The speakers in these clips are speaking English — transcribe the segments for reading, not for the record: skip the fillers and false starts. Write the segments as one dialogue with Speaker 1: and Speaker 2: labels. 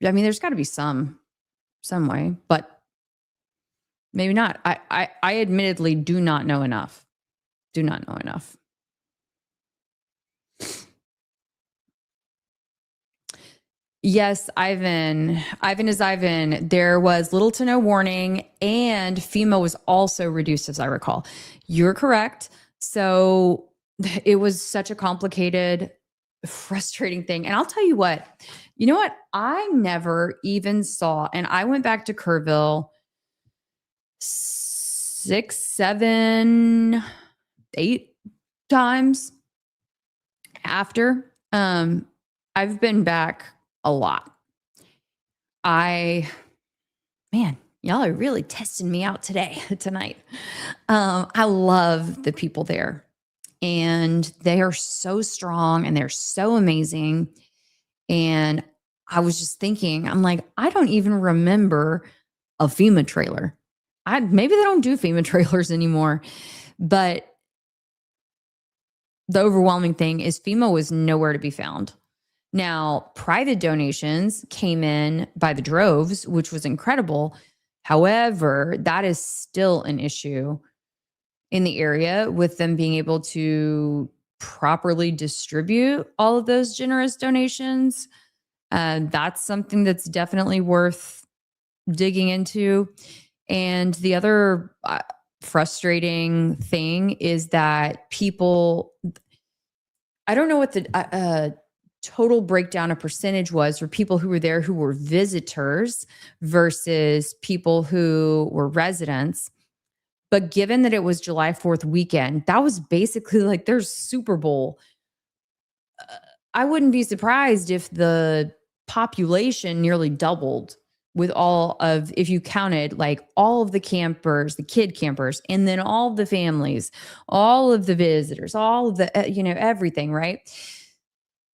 Speaker 1: I mean, there's got to be some way, but maybe not. I admittedly do not know enough. Do not know enough. Yes, Ivan. Ivan is Ivan. There was little to no warning, and FEMA was also reduced, as I recall. You're correct. So it was such a complicated, frustrating thing. And I'll tell you what, you know what? I never even saw, and I went back to Kerrville 6, 7, 8 times after. I've been back a lot. Man, y'all are really testing me out tonight. I love the people there, and they are so strong and they're so amazing. And I was just thinking, I'm like, I don't even remember a FEMA trailer. Maybe they don't do FEMA trailers anymore, but the overwhelming thing is FEMA was nowhere to be found. Now, private donations came in by the droves, which was incredible. However, that is still an issue in the area with them being able to properly distribute all of those generous donations. That's something that's definitely worth digging into. And the other frustrating thing is that people, I don't know what the total breakdown of percentage was for people who were there who were visitors versus people who were residents. But given that it was July 4th weekend, that was basically like their Super Bowl. I wouldn't be surprised if the population nearly doubled with if you counted like all of the campers, the kid campers, and then all of the families, all of the visitors, all of the, everything, right?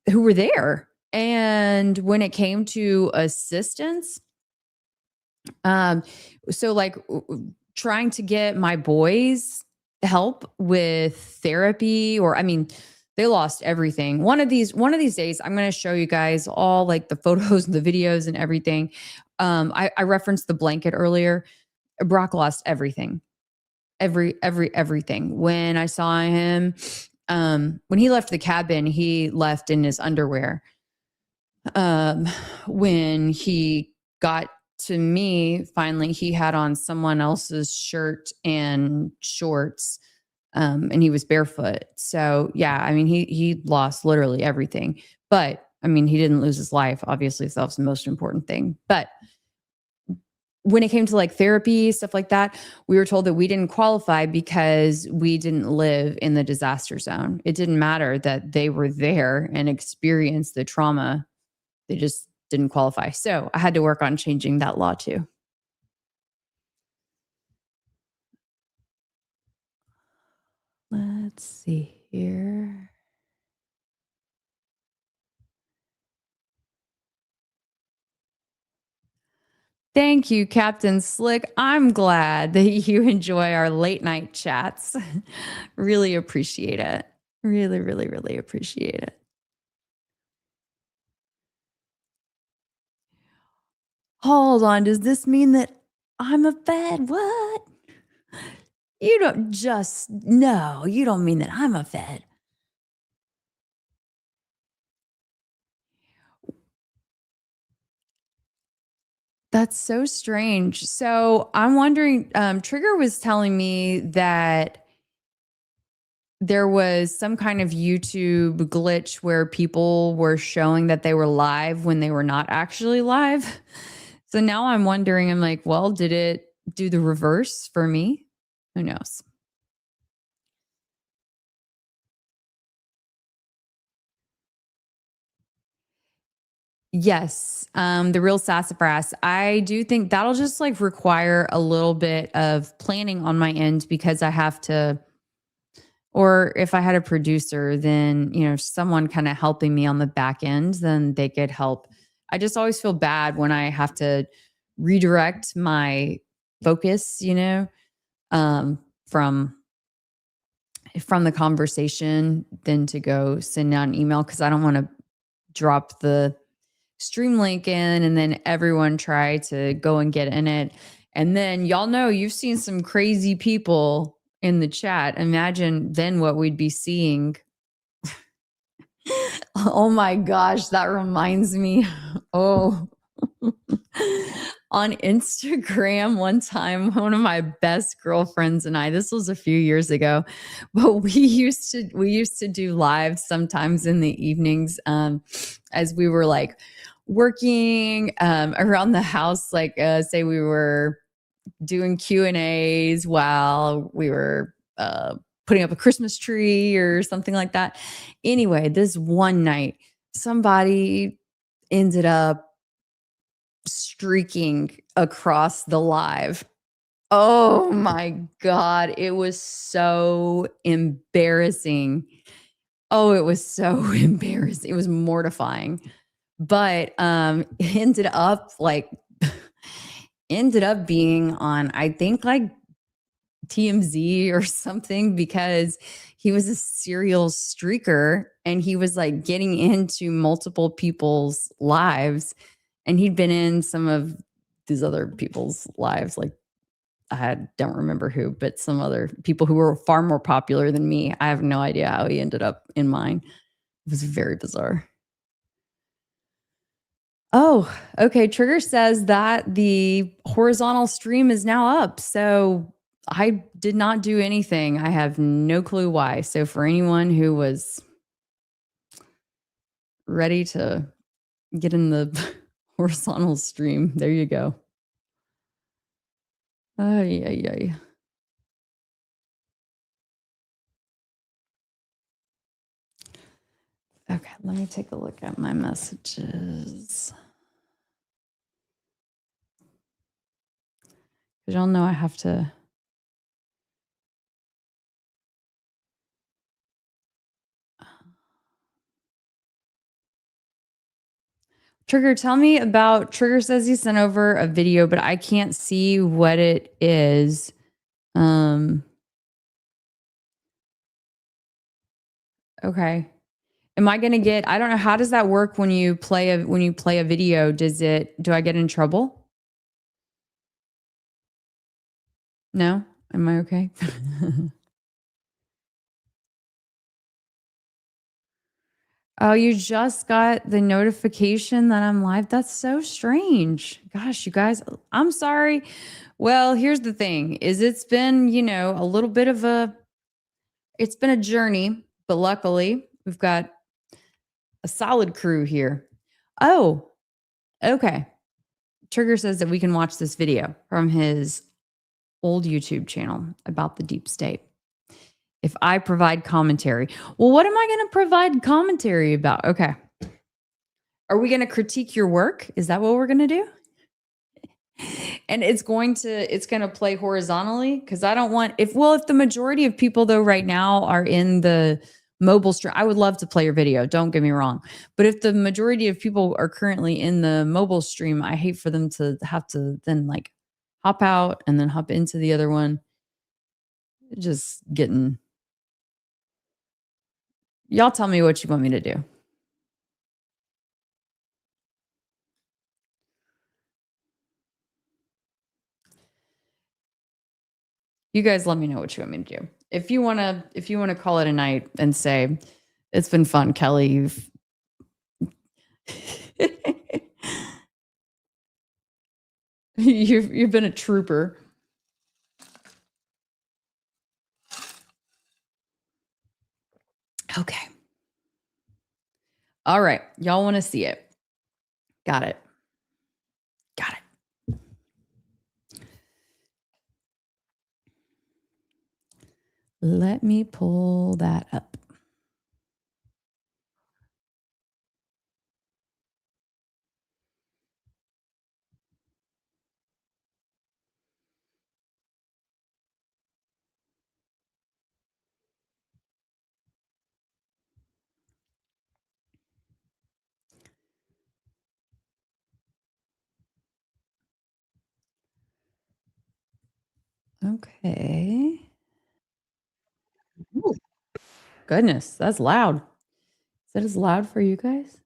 Speaker 1: Who were there. And when it came to assistance, so like trying to get my boys help with therapy, or they lost everything. One of these days, I'm going to show you guys all like the photos and the videos and everything. I referenced the blanket earlier. Brock lost everything, everything. When I saw him, when he left the cabin, he left in his underwear. When he got to me, finally, he had on someone else's shirt and shorts, and he was barefoot. So yeah, he lost literally everything, but he didn't lose his life. Obviously, so that's the most important thing. But when it came to like therapy, stuff like that, we were told that we didn't qualify because we didn't live in the disaster zone. It didn't matter that they were there and experienced the trauma. They just didn't qualify. So I had to work on changing that law too. Let's see here. Thank you, Captain Slick. I'm glad that you enjoy our late night chats. Really appreciate it. Really, really, really appreciate it. Hold on. Does this mean that I'm a Fed? What? You don't mean that I'm a Fed. That's so strange. So I'm wondering, Trigger was telling me that there was some kind of YouTube glitch where people were showing that they were live when they were not actually live. So now I'm wondering, I'm like, well, did it do the reverse for me? Who knows? Yes, the real sassafras. I do think that'll just like require a little bit of planning on my end, because I have to, or if I had a producer, then, someone kind of helping me on the back end, then they could help. I just always feel bad when I have to redirect my focus, from the conversation, then to go send out an email, because I don't want to drop the stream link in, and then everyone tried to go and get in it. And then y'all know you've seen some crazy people in the chat. Imagine then what we'd be seeing. Oh my gosh, that reminds me. Oh, on Instagram one time, one of my best girlfriends and I, this was a few years ago, but we used to do live sometimes in the evenings, as we were like working around the house, like say we were doing Q&As while we were putting up a Christmas tree or something like that. Anyway, this one night, somebody ended up streaking across the live. Oh my God. It was so embarrassing. Oh, it was so embarrassing. It was mortifying. But ended up like ended up being on, I think, like TMZ or something, because he was a serial streaker and he was like getting into multiple people's lives, and he'd been in some of these other people's lives, like I don't remember who, but some other people who were far more popular than me. I have no idea how he ended up in mine. It was very bizarre. Oh, okay. Trigger says that the horizontal stream is now up. So I did not do anything. I have no clue why. So for anyone who was ready to get in the horizontal stream, there you go. Ay, ay, ay. Okay, let me take a look at my messages. Because y'all know I have to. Trigger, tell me about. Trigger says he sent over a video, but I can't see what it is. Okay. Am I going to get, I don't know, how does that work when you play a video? Do I get in trouble? No? Am I okay? Oh, you just got the notification that I'm live? That's so strange. Gosh, you guys, I'm sorry. Well, here's the thing is it's been, a little bit of it's been a journey, but luckily we've got a solid crew here. Oh, okay. Trigger says that we can watch this video from his old YouTube channel about the deep state. If I provide commentary. Well, what am I going to provide commentary about? Okay. Are we going to critique your work? Is that what we're going to do? And it's going to play horizontally, because I don't want, if the majority of people though right now are in the mobile stream, I would love to play your video, don't get me wrong, but if the majority of people are currently in the mobile stream, I hate for them to have to then like hop out and then hop into the other one. Just getting, y'all tell me what you want me to do. You guys let me know what you want me to do. If you want to call it a night and say it's been fun, Kelly, you've been a trooper. Okay. All right. Y'all want to see it. Got it. Got it. Let me pull that up. Okay. Ooh, goodness, that's loud. Is that as loud for you guys?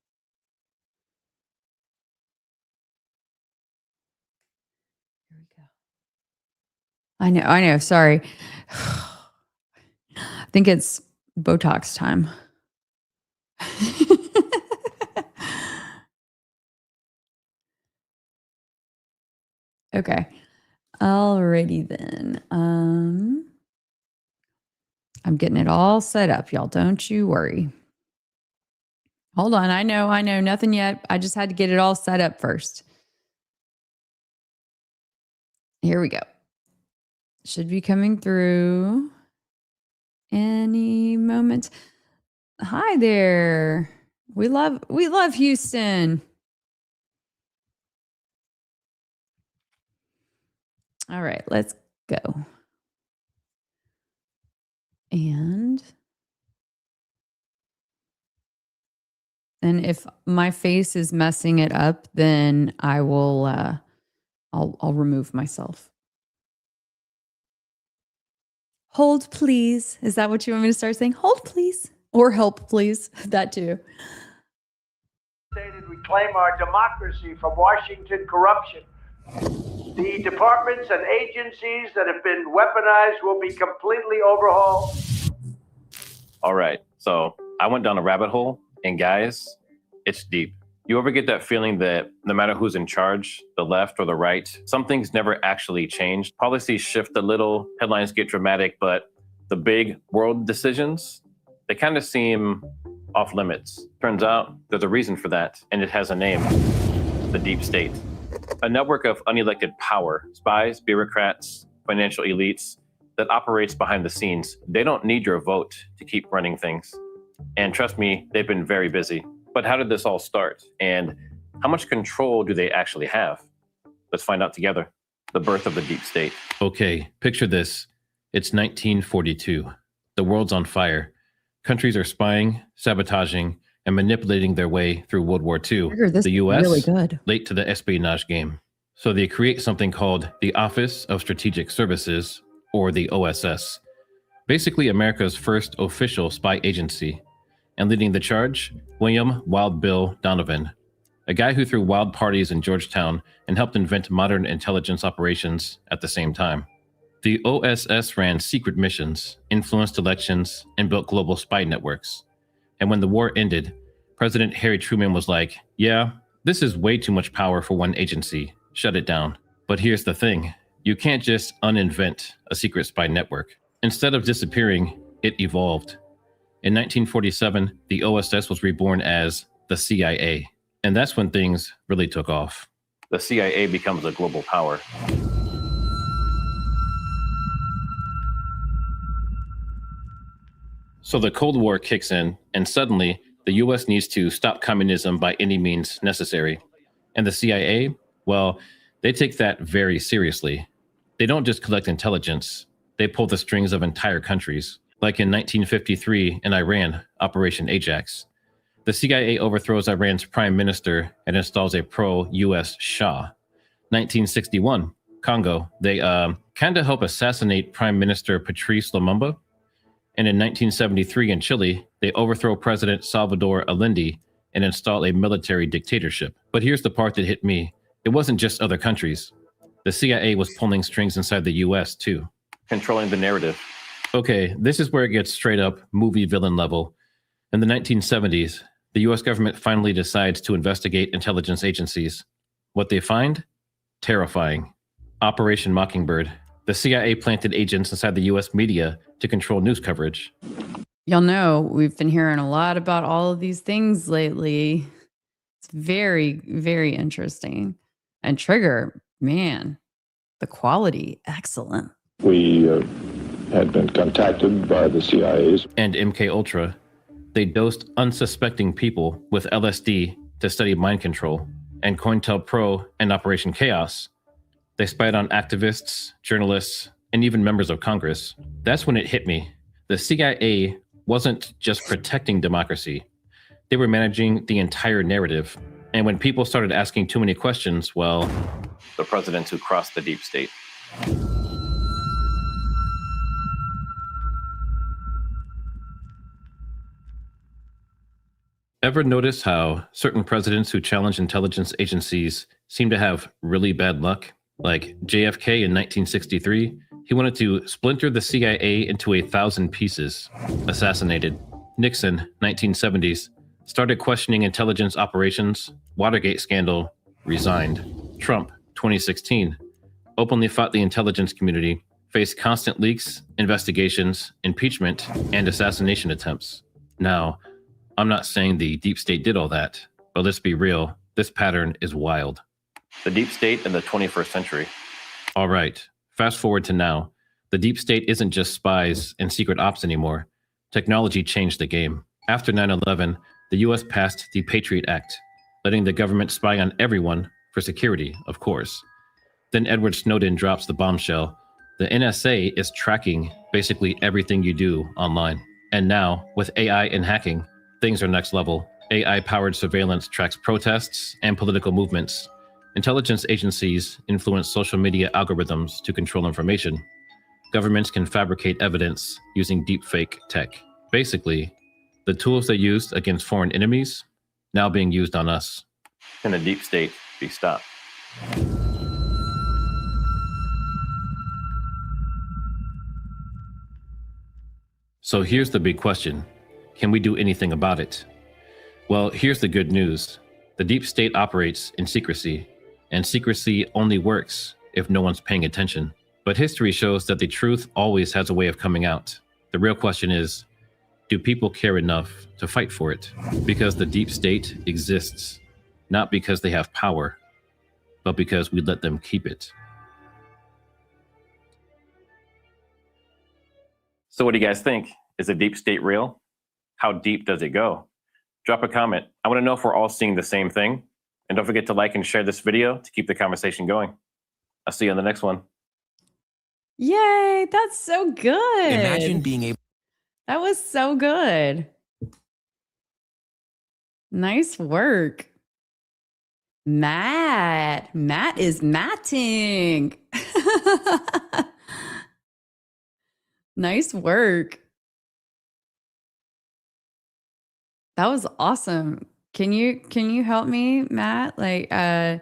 Speaker 1: I know. Sorry. I think it's Botox time. Okay. Alrighty then. I'm getting it all set up, y'all. Don't you worry. Hold on. I know. Nothing yet. I just had to get it all set up first. Here we go. Should be coming through any moment. Hi there. We love Houston. All right, let's go. And if my face is messing it up, then I will I'll remove myself. Hold, please. Is that what you want me to start saying? Hold, please. Or help, please. That too.
Speaker 2: We claim our democracy from Washington corruption. The departments and agencies that have been weaponized will be completely overhauled.
Speaker 3: All right, so I went down a rabbit hole, and guys, it's deep. You ever get that feeling that no matter who's in charge, the left or the right, some things never actually change? Policies shift a little, headlines get dramatic, but the big world decisions, they kind of seem off limits. Turns out there's a reason for that, and it has a name: the deep state. A network of unelected power, spies, bureaucrats, financial elites that operates behind the scenes. They don't need your vote to keep running things. And trust me, they've been very busy. But how did this all start? And how much control do they actually have? Let's find out together. The birth of the deep state. Okay, picture this. It's 1942. The world's on fire. Countries are spying, sabotaging, and manipulating their way through World War II. The U.S.
Speaker 1: really good.
Speaker 3: Late to the espionage game. So they create something called the Office of Strategic Services, or the OSS. Basically America's first official spy agency. And leading the charge, William Wild Bill Donovan, a guy who threw wild parties in Georgetown and helped invent modern intelligence operations at the same time. The OSS ran secret missions, influenced elections, and built global spy networks. And when the war ended, President Harry Truman was like, yeah, this is way too much power for one agency. Shut it down. But here's the thing. You can't just uninvent a secret spy network. Instead of disappearing, it evolved. In 1947, the OSS was reborn as the CIA. And that's when things really took off. The CIA becomes a global power. So the Cold War kicks in, and suddenly the US needs to stop communism by any means necessary. And the CIA, well, they take that very seriously. They don't just collect intelligence, they pull the strings of entire countries. Like in 1953 in Iran, Operation Ajax. The CIA overthrows Iran's prime minister and installs a pro-US Shah. 1961, Congo, they kind of help assassinate Prime Minister Patrice Lumumba. And in 1973 in Chile, they overthrow President Salvador Allende and install a military dictatorship. But here's the part that hit me. It wasn't just other countries. The CIA was pulling strings inside the US too. Controlling the narrative. Okay, this is where it gets straight up movie villain level. In the 1970s, the US government finally decides to investigate intelligence agencies. What they find? Terrifying. Operation Mockingbird. The CIA planted agents inside the US media to control news coverage.
Speaker 1: Y'all know we've been hearing a lot about all of these things lately. It's very, very interesting. And Trigger, man, the quality, excellent.
Speaker 4: We had been contacted by the CIA's.
Speaker 3: And MK Ultra. They dosed unsuspecting people with LSD to study mind control. And COINTELPRO and Operation Chaos. They spied on activists, journalists, and even members of Congress. That's when it hit me. The CIA wasn't just protecting democracy. They were managing the entire narrative. And when people started asking too many questions, well, the presidents who crossed the deep state. Ever notice how certain presidents who challenge intelligence agencies seem to have really bad luck? Like JFK in 1963, he wanted to splinter the CIA into 1,000 pieces. Assassinated. Nixon, 1970s, started questioning intelligence operations. Watergate scandal, resigned. Trump, 2016, openly fought the intelligence community, faced constant leaks, investigations, impeachment, and assassination attempts. Now, I'm not saying the deep state did all that, but let's be real, this pattern is wild. The deep state in the 21st century. All right, fast forward to now. The deep state isn't just spies and secret ops anymore. Technology changed the game. After 9/11, the US passed the Patriot Act, letting the government spy on everyone for security, of course. Then Edward Snowden drops the bombshell. The NSA is tracking basically everything you do online. And now, with AI and hacking, things are next level. AI-powered surveillance tracks protests and political movements. Intelligence agencies influence social media algorithms to control information. Governments can fabricate evidence using deepfake tech. Basically, the tools they used against foreign enemies now being used on us. Can the deep state be stopped? So here's the big question. Can we do anything about it? Well, here's the good news. The deep state operates in secrecy, and secrecy only works if no one's paying attention. But history shows that the truth always has a way of coming out. The real question is, do people care enough to fight for it? Because the deep state exists, not because they have power, but because we let them keep it. So what do you guys think? Is the deep state real? How deep does it go? Drop a comment. I want to know if we're all seeing the same thing. And don't forget to like and share this video to keep the conversation going. I'll see you on the next one.
Speaker 1: Yay, that's so good.
Speaker 5: Imagine being able.
Speaker 1: That was so good. Nice work. Matt is matting. Nice work. That was awesome. Can you help me, Matt? Like, I've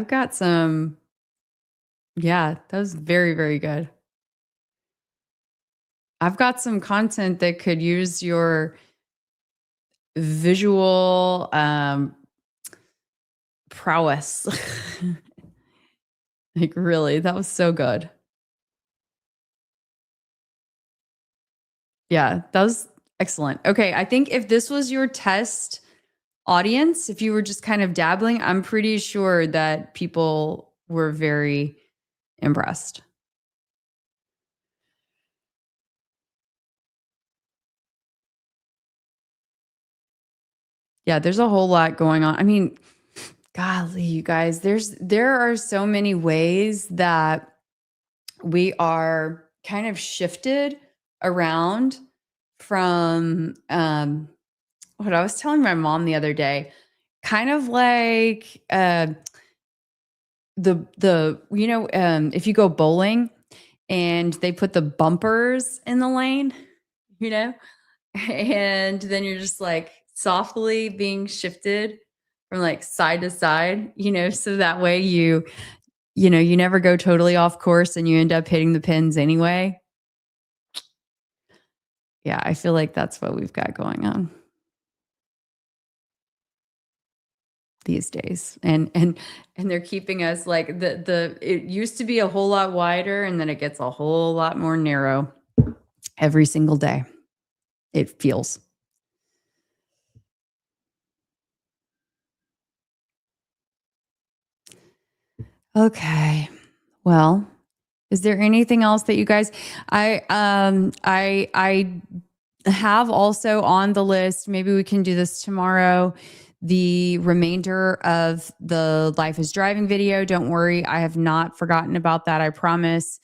Speaker 1: got some. Yeah, that was very, very good. I've got some content that could use your visual prowess. Like, really, that was so good. Yeah, that was excellent. Okay, I think if this was your test audience, if you were just kind of dabbling, I'm pretty sure that people were very impressed. Yeah, there's a whole lot going on. I mean, golly, you guys, there are so many ways that we are kind of shifted around from what I was telling my mom the other day, kind of like if you go bowling and they put the bumpers in the lane, and then you're just like softly being shifted from like side to side, so that way you never go totally off course and you end up hitting the pins anyway. Yeah, I feel like that's what we've got going on these days. And they're keeping us like it used to be a whole lot wider and then it gets a whole lot more narrow every single day. It feels. Okay. Well, is there anything else that you guys I have also on the list, maybe we can do this tomorrow, the remainder of the Life is Driving video. Don't worry, I have not forgotten about that, I promise.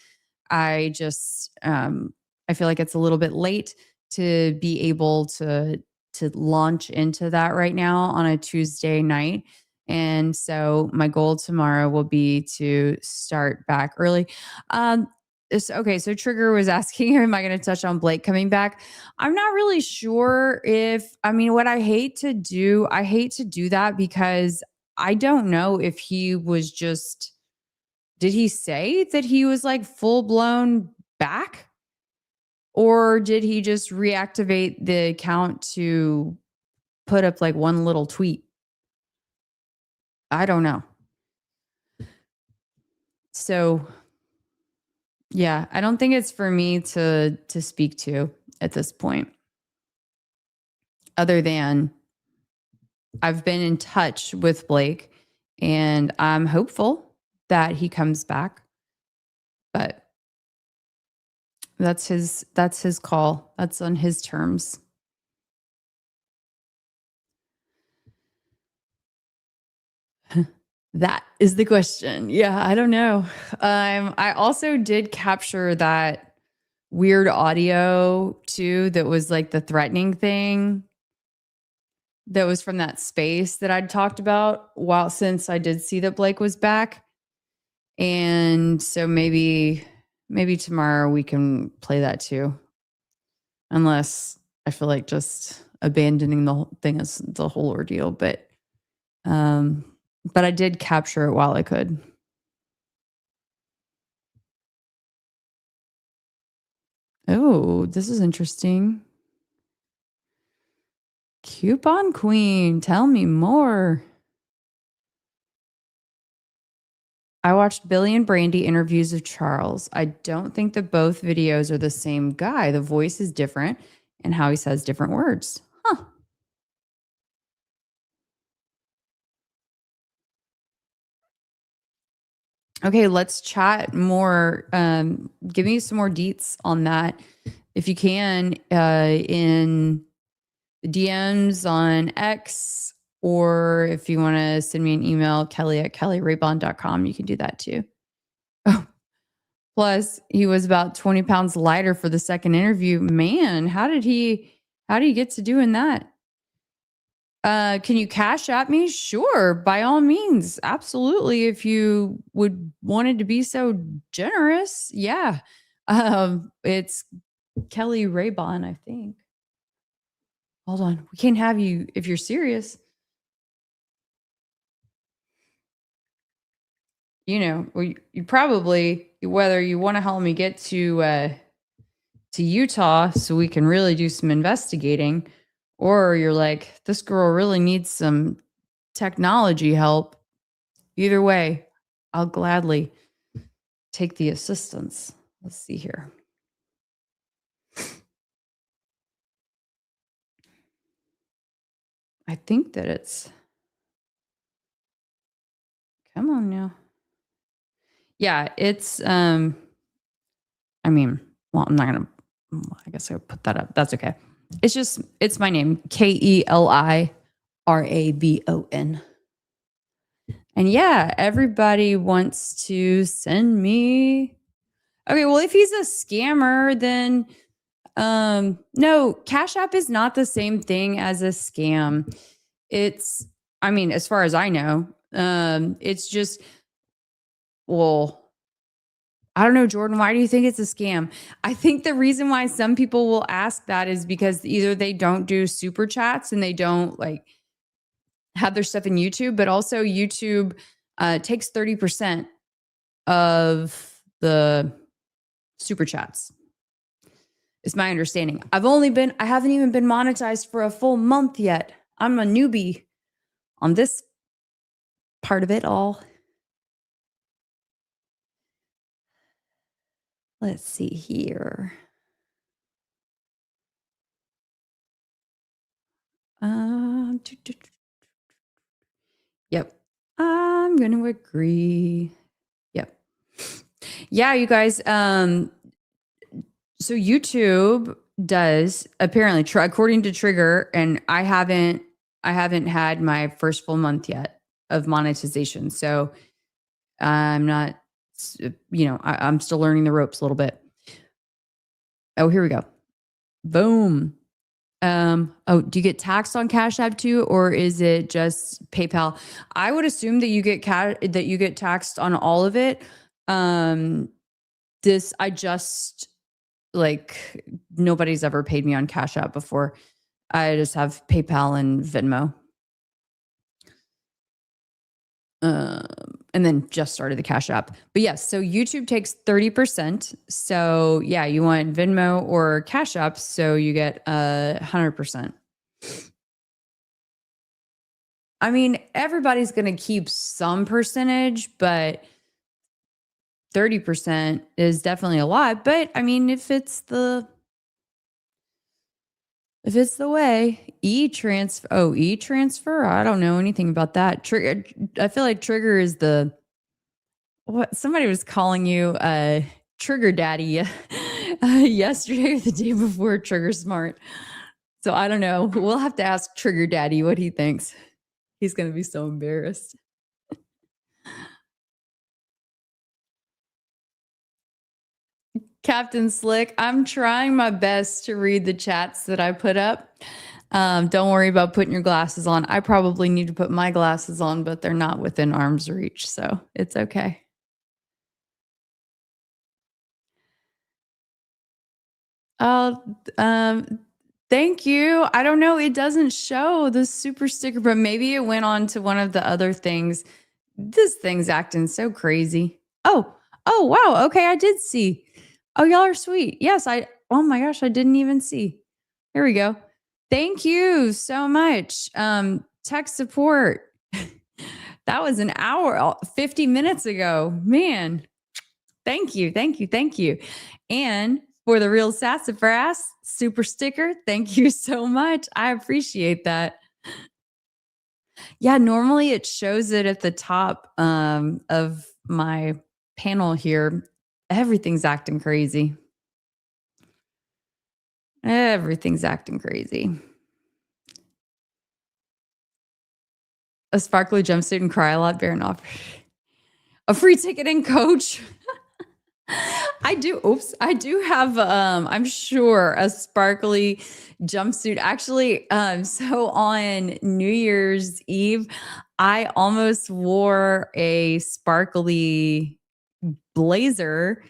Speaker 1: I just I feel like it's a little bit late to be able to launch into that right now on a Tuesday night. And so my goal tomorrow will be to start back early. Okay, so Trigger was asking, am I going to touch on Blake coming back? I'm not really sure what I hate to do that because I don't know if he was just did he say that he was like full blown back? Or did he just reactivate the account to put up like one little tweet? I don't know. So yeah, I don't think it's for me to speak to at this point. Other than I've been in touch with Blake and I'm hopeful that he comes back. But that's his call. That's on his terms. That is the question. Yeah, I don't know. I also did capture that weird audio too that was like the threatening thing that was from that space that I'd talked about since I did see that Blake was back. And so maybe tomorrow we can play that too. Unless I feel like just abandoning the whole thing is the whole ordeal. But I did capture it while I could. Oh, this is interesting. Coupon Queen, tell me more. I watched Billy and Brandy interviews of Charles. I don't think that both videos are the same guy. The voice is different and how he says different words. Huh. Okay, let's chat more. Give me some more deets on that. If you can, in the DMs on X, or if you want to send me an email, kelly@kellyrayblond.com, you can do that too. Oh, plus he was about 20 pounds lighter for the second interview. Man, how did he get to doing that? Can you cash at me? Sure, by all means. Absolutely. If you would wanted to be so generous. Yeah. It's Kelly Raybon, I think. Hold on. We can't have you if you're serious. You know, you probably, whether you want to help me get to Utah so we can really do some investigating, or you're like, this girl really needs some technology help. Either way, I'll gladly take the assistance. Let's see here. I think that it's, come on now. Yeah, it's, I mean, well, I'm not going to, I guess I'll put that up. That's okay. It's my name, KELIRABON. And yeah, everybody wants to send me. Okay, well, if he's a scammer, then no, Cash App is not the same thing as a scam. It's, I mean, as far as I know, it's just, well, I don't know, Jordan, why do you think it's a scam? I think the reason why some people will ask that is because either they don't do super chats and they don't like have their stuff in YouTube, but also YouTube takes 30% of the super chats. It's my understanding. I haven't even been monetized for a full month yet. I'm a newbie on this part of it all. Let's see here. Yep. I'm going to agree. Yep. Yeah, you guys. So YouTube does apparently, according to Trigger, and I haven't had my first full month yet of monetization. So I'm not, I'm still learning the ropes a little bit. Oh, here we go. Boom. Do you get taxed on Cash App too, or is it just PayPal? I would assume that you get taxed on all of it. I just like nobody's ever paid me on Cash App before. I just have PayPal and Venmo. And and then just started the Cash App. But yes, so YouTube takes 30%. So yeah, you want Venmo or Cash App, so you get 100%. I mean, everybody's going to keep some percentage, but 30% is definitely a lot. But I mean, if it's the way, e-transfer, I don't know anything about that. Trigger, I feel like Trigger is what somebody was calling you Trigger Daddy yesterday or the day before, Trigger Smart. So I don't know. We'll have to ask Trigger Daddy what he thinks. He's going to be so embarrassed. Captain Slick, I'm trying my best to read the chats that I put up. Don't worry about putting your glasses on. I probably need to put my glasses on, but they're not within arm's reach, so it's okay. Thank you. I don't know. It doesn't show the super sticker, but maybe it went on to one of the other things. This thing's acting so crazy. Oh, wow. Okay, I did see. Oh, y'all are sweet. Yes, oh my gosh, I didn't even see. Here we go. Thank you so much. Tech support. That was an hour, 50 minutes ago. Man, thank you. And for the real sassafras super sticker, thank you so much. I appreciate that. Yeah, normally it shows it at the top of my panel here. Everything's acting crazy. Everything's acting crazy. A sparkly jumpsuit and cry a lot, Baron offer. A free ticket and coach. I do have I'm sure a sparkly jumpsuit. Actually, so on New Year's Eve, I almost wore a sparkly blazer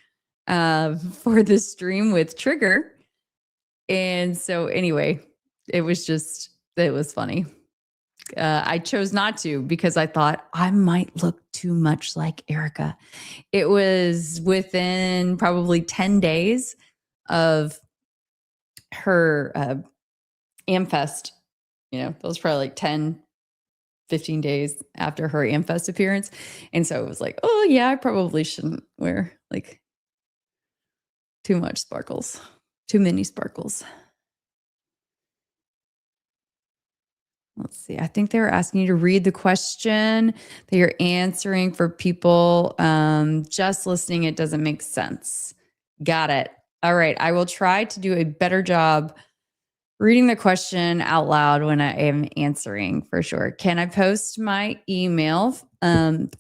Speaker 1: for the stream with Trigger. And so anyway, it was funny. I chose not to because I thought I might look too much like Erica. It was within probably 10 days of her Amfest. That was probably like 10, 15 days after her Amfest appearance. And so it was like, oh yeah, I probably shouldn't wear like too much sparkles, too many sparkles. Let's see. I think they were asking you to read the question that you're answering for people just listening. It doesn't make sense. Got it. All right. I will try to do a better job reading the question out loud when I am answering for sure. Can I post my email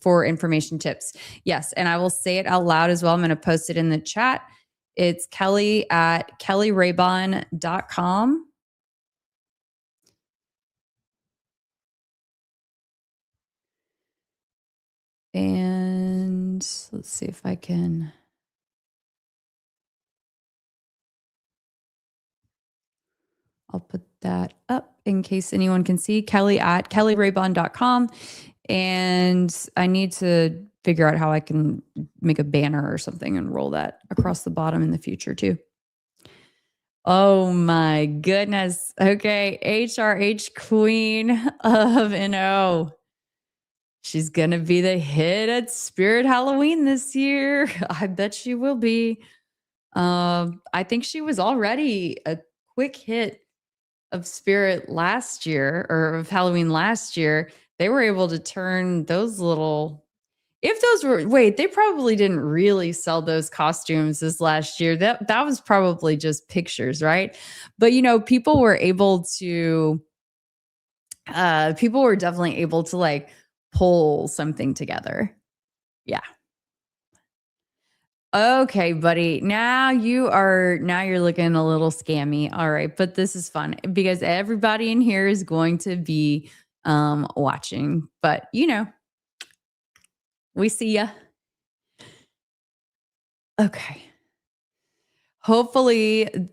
Speaker 1: for information tips? Yes. And I will say it out loud as well. I'm going to post it in the chat. It's kelly@kellyraybon.com. And let's see if I can. I'll put that up in case anyone can see. Kelly@kellyraybon.com. And I need to figure out how I can make a banner or something and roll that across the bottom in the future too. Oh my goodness. Okay. HRH Queen of NO. She's going to be the hit at Spirit Halloween this year. I bet she will be. I think she was already a quick hit of Spirit last year, or of Halloween last year. They were able to turn those little, they probably didn't really sell those costumes this last year. That was probably just pictures, right? But people were definitely able to like pull something together. Yeah. Okay, buddy. Now you're looking a little scammy. All right, but this is fun because everybody in here is going to be watching. But we see ya. Okay. Hopefully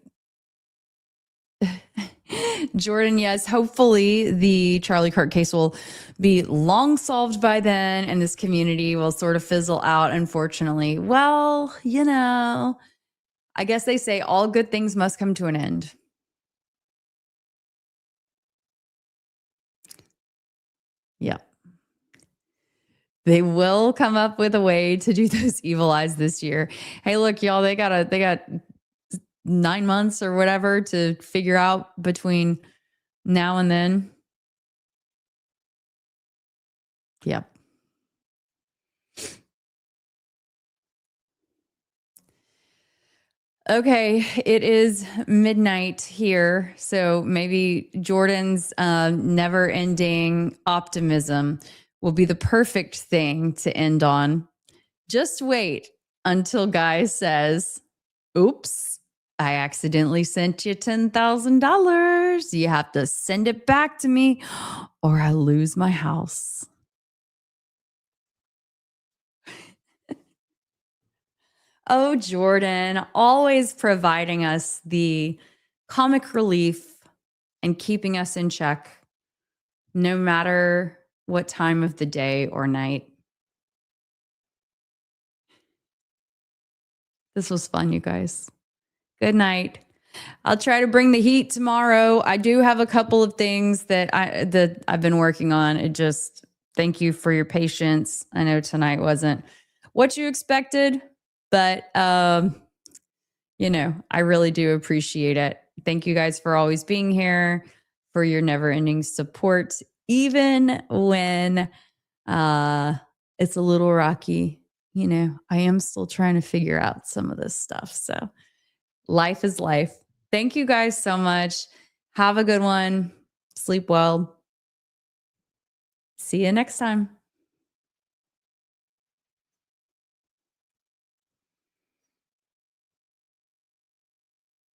Speaker 1: Jordan, yes, hopefully the Charlie Kirk case will be long solved by then and this community will sort of fizzle out, unfortunately. Well, I guess they say all good things must come to an end. Yeah. They will come up with a way to do those evil eyes this year. Hey, look, y'all, they got 9 months or whatever to figure out between now and then. Yep. Okay, it is midnight here. So maybe Jordan's never-ending optimism will be the perfect thing to end on. Just wait until Guy says, oops, I accidentally sent you $10,000. You have to send it back to me or I lose my house. Oh, Jordan, always providing us the comic relief and keeping us in check, no matter what time of the day or night. This was fun, you guys. Good night. I'll try to bring the heat tomorrow. I do have a couple of things that I've been working on. Thank you for your patience. I know tonight wasn't what you expected, but I really do appreciate it. Thank you guys for always being here, for your never-ending support, even when it's a little rocky. I am still trying to figure out some of this stuff. So life is life. Thank you guys so much. Have a good one. Sleep well. See you next time.